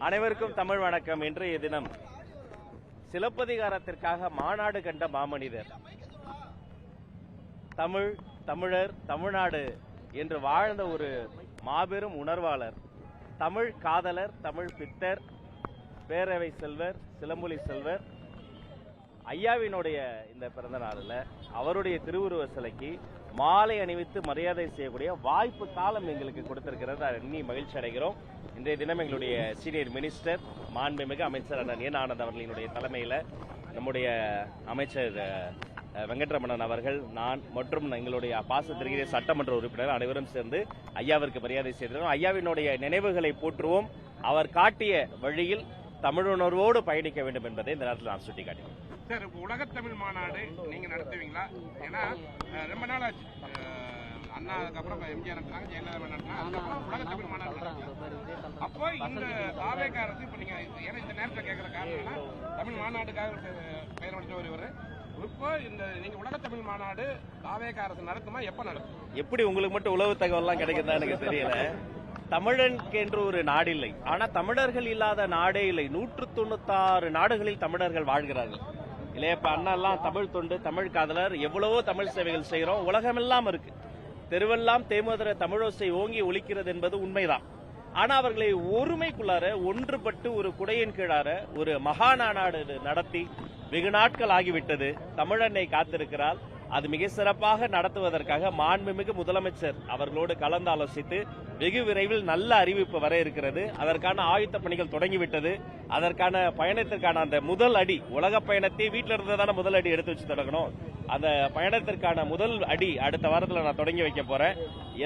அனைவருக்கும் தமிழ் வணக்கம். இன்றைய தினம் சிலப்பதிகாரத்திற்காக மாநாடு கண்ட மாமனிதர், தமிழ், தமிழர், தமிழ்நாடு என்று வாழ்ந்த ஒரு மாபெரும் உணர்வாளர், தமிழ் காதலர், தமிழ் பித்தர், பேரவை செல்வர், சிலம்பொலி செல்வர் ஐயாவினுடைய இந்த பிறந்த நாளில் அவருடைய திருவுருவ சிலைக்கு மாலை அணிவித்து மரியாதை செய்யக்கூடிய வாய்ப்பு காலம் எங்களுக்கு கொடுத்திருக்கிறது. எண்ணி மகிழ்ச்சி அடைகிறோம். இன்றைய தினம் எங்களுடைய சீனியர் மினிஸ்டர், மாண்புமிகு அமைச்சர் அண்ணன் என் ஆனந்த் அவர்களினுடைய தலைமையில் நம்முடைய அமைச்சர் வெங்கட்ரமணன் அவர்கள், நான் மற்றும் எங்களுடைய பாசத்திற்கிற சட்டமன்ற உறுப்பினர் அனைவரும் சேர்ந்து ஐயாவிற்கு மரியாதை செய்திருக்கிறோம். ஐயாவினுடைய நினைவுகளை போற்றுவோம். அவர் காட்டிய வழியில் தமிழுணர்வோடு பயணிக்க வேண்டும் என்பதை இந்த நேரத்தில் நான் சுட்டிக்காட்டினேன். சார், இப்போ உலகத் தமிழ் மாநாடு நீங்க நடத்துவீங்களா? ஏன்னா ரொம்ப நாள் ஆச்சு, அண்ணா அதுக்கப்புறம் எம்ஜிஆர் நடத்துறாங்க, ஜெயலலிதா நடத்துறாங்க, உலகத் தமிழ் மாநாடு. அப்போ இந்த தாவேக்காரத்து இப்போ நீங்க ஏன்னா இந்த நேரத்தில் கேட்கிற காரணம்னா தமிழ் மாநாட்டுக்காக பெயர் வடித்த ஒருவர். இப்போ இந்த நீங்க உலகத் தமிழ் மாநாடு தாவேக்காரத்து நடத்துமா? எப்ப நடத்தும்? எப்படி உங்களுக்கு மட்டும் உளவு தகவல்லாம் கிடைக்குதா எனக்கு தெரியல. தமிழனுக்கு என்று ஒரு நாடு இல்லை, ஆனா தமிழர்கள் இல்லாத நாடே இல்லை. 196 நாடுகளில் தமிழர்கள் வாழ்கிறார்கள். இல்லையா? இப்ப அண்ணா எல்லாம் தமிழ் தொண்டு, தமிழ் காதலர், எவ்வளவோ தமிழ் சேவைகள் செய்யறோம். உலகமெல்லாம் இருக்கு. தெருவெல்லாம் தேமுதிர தமிழோசை ஓங்கி ஒலிக்கிறது என்பது உண்மைதான். ஆனா அவர்களை ஒருமைக்குள்ளார ஒன்றுபட்டு ஒரு குடையின் கீழார ஒரு மகாநாடு நடத்தி வெகு நாட்கள் ஆகிவிட்டது. தமிழன்னை காத்திருக்கிறார். அது மிக சிறப்பாக நடத்துவதற்காக மாண்புமிகு முதலமைச்சர் அவர்களோடு கலந்து ஆலோசித்து வெகு விரைவில் நல்ல அறிவிப்பு வர இருக்கிறது. அதற்கான ஆயுத்த பணிகள் தொடங்கிவிட்டது. அதற்கான பயணத்திற்கான அந்த முதல் அடி, உலக பயணத்தை வீட்டில இருந்ததான முதல் அடி எடுத்து வச்சு தொடங்கணும். அந்த பயணத்திற்கான முதல் அடி அடுத்த வாரத்தில் நான் தொடங்கி வைக்க போறேன்.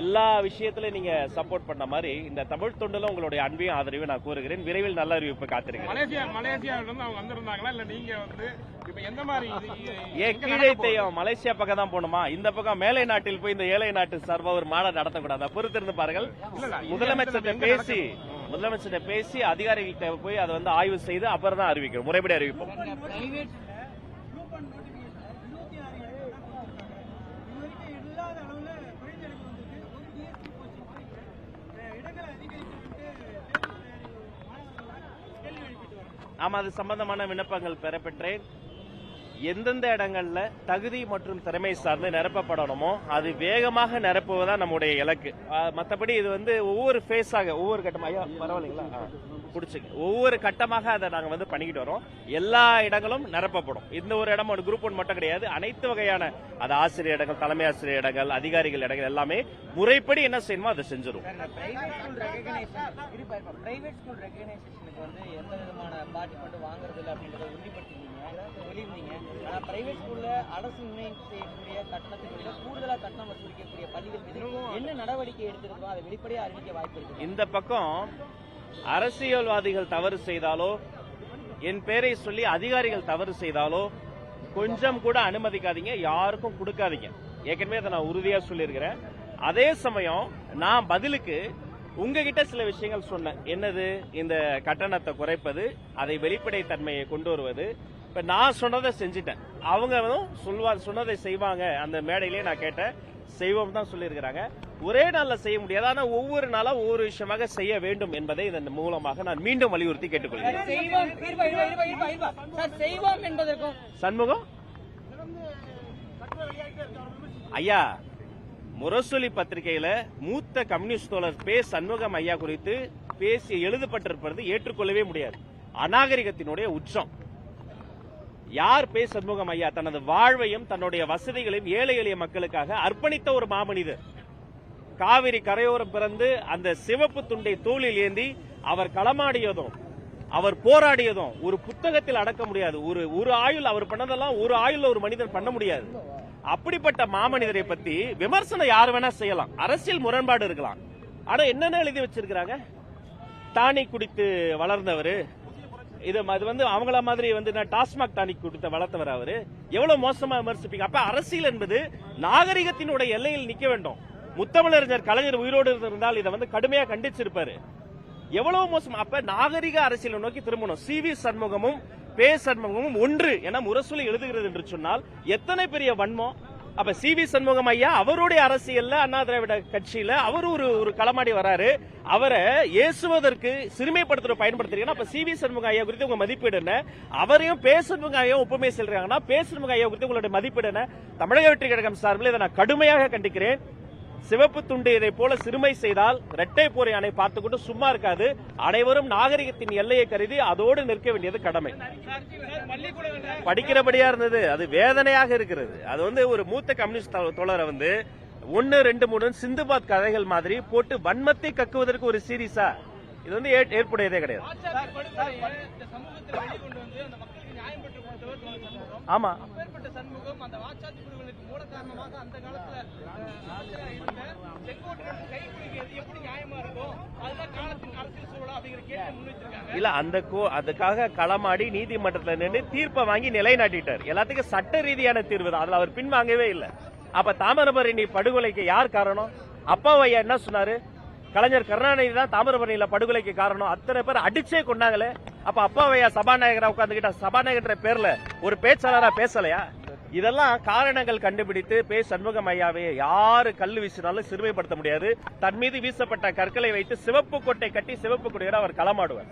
எல்லா விஷயத்திலும் நீங்க சப்போர்ட் பண்ண மாதிரி இந்த தமிழ் தொண்டுல உங்களுடைய அன்பையும் ஆதரவையும் நான் கூறுகிறேன். விரைவில் நல்ல அறிவிப்பு காத்திருக்கிறேன். மலேசியா பக்கம் தான் போகணுமா? இந்த பக்கம் மேலை நாட்டில் போய் இந்த ஏழை நாட்டு சார்பாக ஒரு மாநாடு நடத்தக்கூடாது. பொறுத்திருந்து பாருங்கள். முதலமைச்சர்கிட்ட பேசி அதிகாரிகிட்ட போய் அதை ஆய்வு செய்து அப்புறம் தான் அறிவிக்கிறோம். முறைப்படி அறிவிப்போம். ஆமா, அது சம்பந்தமான விண்ணப்பங்கள் பெறப்பெற்றேன். எந்தெந்த இடங்கள்ல தகுதி மற்றும் திறமை சார்ந்து நிரப்பப்படணுமோ அது வேகமாக நிரப்புவதா நம்முடைய இலக்கு. மற்றபடி இது ஒவ்வொரு ஃபேஸாக, ஒவ்வொரு கட்டமாக, ஐயா பரவாயில்லைங்களா, பிடிச்சிங்க, ஒவ்வொரு கட்டமாக அதை நாங்கள் பண்ணிக்கிட்டு வரோம். எல்லா இடங்களும் நிரப்பப்படும். இந்த ஒரு இடம் ஒரு குரூப் ஒன்று மட்டும் கிடையாது. அனைத்து வகையான அது ஆசிரியர் இடங்கள், தலைமை ஆசிரியர் இடங்கள், அதிகாரிகள் இடங்கள் எல்லாமே முறைப்படி என்ன செய்யணுமோ அதை செஞ்சிடும். எந்த விதமான பாட்டி கொண்டு வாங்குறது இல்லை அப்படின்றத உறுதிப்படுத்திருந்தீங்க, சொல்லியிருந்தீங்க. ஆனால் பிரைவேட் ஸ்கூல்ல அரசு நிர்ணயம் செய்யக்கூடிய கட்டணத்தை விட கூடுதலாக கட்டணம் வசூலிக்கக்கூடிய பள்ளிகள் மீது என்ன நடவடிக்கை எடுத்திருக்கோம், அதை வெளிப்படையாக அறிவிக்க வாய்ப்பு இருக்கு. இந்த பக்கம் அரசியல்வாதிகள் தவறு செய்தாலோ, என் பேரை சொல்லி அதிகாரிகள் தவறு செய்தாலோ கொஞ்சம் கூட அனுமதிக்காதீங்க, யாருக்கும் கொடுக்காதீங்க. ஏற்கனவே அதை நான் உறுதியா சொல்லியிருக்கிறேன். அதே சமயம் நான் பதிலுக்கு உங்ககிட்ட சில விஷயங்கள் சொன்னேன். என்னது? இந்த கட்டணத்தை குறைப்பது, அதை வெளிப்படை தன்மையை கொண்டு வருவது. இப்ப நான் சொன்னதை செஞ்சுட்டேன். அவங்க சொன்னதை செய்வாங்க. அந்த மேடையிலேயே நான் கேட்டேன், செய்வோம் தான் சொல்லியிருக்கிறாங்க. ஒரே நாள்ல செய்ய முடியாது, ஆனா ஒவ்வொரு நாளா ஒவ்வொரு விஷயமாக செய்ய வேண்டும் என்பதை இதன் மூலமாக நான் மீண்டும் வலியுறுத்தி கேட்டுக்கொள்கிறேன். சண்முகம் ஐயா, முரசொலி பத்திரிகையில மூத்த கம்யூனிஸ்ட் தோழர் பே. சண்முகம் ஐயா குறித்து பேசி எழுதப்பட்டிருப்பது ஏற்றுக்கொள்ளவே முடியாது. அநாகரிகத்தினுடைய உச்சம். யார் பே. சண்முகம் ஐயா? தனது வாழ்வையும் தன்னுடைய வசதிகளையும் ஏழை எளிய மக்களுக்காக அர்ப்பணித்த ஒரு மாமனிதர். காவிரி கரையோரம் பிறந்து அந்த சிவப்பு துண்டை தோளில் ஏந்தி அவர் களமாடியதும் அவர் போராடியதும் ஒரு புத்தகத்தில் அடக்க முடியாது. ஒரு ஆயுள் அவர் பண்ணதெல்லாம் ஒரு ஆயுள் ஒரு மனிதன் பண்ண முடியாது. அப்படிப்பட்ட மாமனிதரை பத்தி விமர்சனம் யாரு வேணா செய்யலாம், அரசியல் முரண்பாடு இருக்கலாம். ஆனா என்னென்ன எழுதி வச்சிருக்கிறாங்க? டானிக் குடித்து வளர்ந்தவர், இது அவங்கள மாதிரி டாஸ்மாக் டானிக் குடித்து வளர்த்தவர். அவரு எவ்வளவு மோசமா விமர்சிப்பீங்க? அப்ப அரசியல் என்பது நாகரிகத்தினுடைய எல்லையில் நிக்க வேண்டும். முத்தமிழறிஞர் கலைஞர் உயிரோடு இருந்தால் இதை கடுமையா கண்டிச்சிருப்பாரு. எவ்வளவு மோசம். அப்ப நாகரிக அரசியலை நோக்கி திரும்பணும். சி.வி. சண்முகமும் பே. சண்முகமும் ஒன்று என முரசொலி எழுதுகிறது என்று சொன்னால் எத்தனை பெரிய வன்மம், அப்ப சி.வி. சண்முகம் ஐயா அவருடைய அரசியல்ல அண்ணா திராவிட கட்சியில அவர் ஒரு களமாடி வராரு. அவரை ஏசுவதற்கு சிறுமைப்படுத்துற பயன்படுத்துறீங்கன்னா அப்ப சி.வி. சண்முகம் ஐயா குறித்து உங்க மதிப்பீடு என்ன? அவரையும் பே. சண்முகம் ஐயா ஒப்புமை செல்றாங்கன்னா பே. சண்முகம் ஐயா குறித்து உங்களுடைய மதிப்பீடு என்ன? தமிழக வெற்றி கழகம் சார்பில் இதை நான் கடுமையாக கண்டிக்கிறேன். சிவப்பு துண்டு இதை போல சிறுமை செய்தால் இரட்டை போரை அணை பார்த்துக்கொண்டு சும்மா இருக்காது. அனைவரும் நாகரிகத்தின் எல்லையை கருதி அதோடு நிற்க வேண்டியது கடமை. படிக்கிறபடியா இருந்தது, அது வேதனையாக இருக்கிறது. அது ஒரு மூத்த கம்யூனிஸ்ட் தோழரை 1, 2, 3 சிந்துபாத் கதைகள் மாதிரி போட்டு வன்மத்தை கக்குவதற்கு ஒரு சீரியஸா இது ஏற்புடையதே கிடையாது. ஆமா, இல்ல அதுக்காக களமாடி நீதிமன்றத்தில் நின்று தீர்ப்பை வாங்கி நிலைநாட்டிட்டார். எல்லாத்துக்கும் சட்ட ரீதியான தீர்வு தான், அதுல அவர் பின்வாங்கவே இல்லை. அப்ப தாமிரபரணி படுகொலைக்கு யார் காரணம்? அப்பாவையா என்ன சொன்னாரு? கலைஞர் கருணாநிதி தான் தாமிரபரணியில படுகொலைக்கு காரணம். அத்தனை பேர் அடிச்சே கொண்டாங்களே. அப்ப அப்பாவையா சபாநாயகரா உட்கார்ந்துகிட்ட சபாநாயகர் பேர்ல ஒரு பேச்சாளரா பேசலையா? இதெல்லாம் காரணங்கள் கண்டுபிடித்து பே. சண்முகம் ஐயாவே யாரு கல் வீசினாலும் சிறுமைப்படுத்த முடியாது. தன் மீது வீசப்பட்ட கற்களை வைத்து சிவப்பு கோட்டை கட்டி சிவப்பு கொடியோட அவர் களமாடுவார்.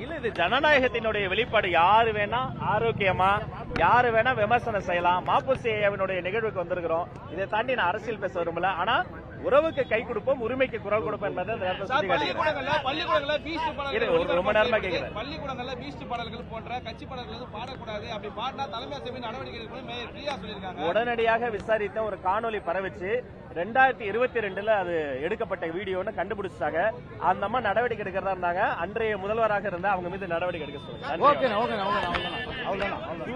இல்ல, இது ஜனநாயகத்தினுடைய வெளிப்பாடு. யாரு வேணா ஆரோக்கியமா யாரு வேணா விமர்சனம் செய்யலாம். மாப்போசி ஐயாவினுடைய நிகழ்வுக்கு வந்திருக்கிறோம். இதை தாண்டி நான் அரசியல் பேச விரும்பல. ஆனா உறவுக்கு கை கொடுப்போம், உரிமைக்கு குரல் கொடுப்போம் என்பதை ரொம்ப நேரமா கேட்கிறேன். பள்ளிக்கூடங்கள்ல பீஸ்ட் பாடல்கள் போன்ற கட்சி பாடல்கள் பாடக்கூடாது, அப்படி பாடினா தலைமை அசைவு நடவடிக்கை எடுக்கணும் உடனடியாக விசாரித்த ஒரு காணொலி பரவிச்சு. 2022 அது எடுக்கப்பட்ட வீடியோன்னு கண்டுபிடிச்சாங்க. அந்த அம்மா நடவடிக்கை எடுக்கிறதா இருந்தாங்க. அன்றைய முதல்வராக இருந்தா அவங்க மீது நடவடிக்கை எடுக்க சொல்லுங்க.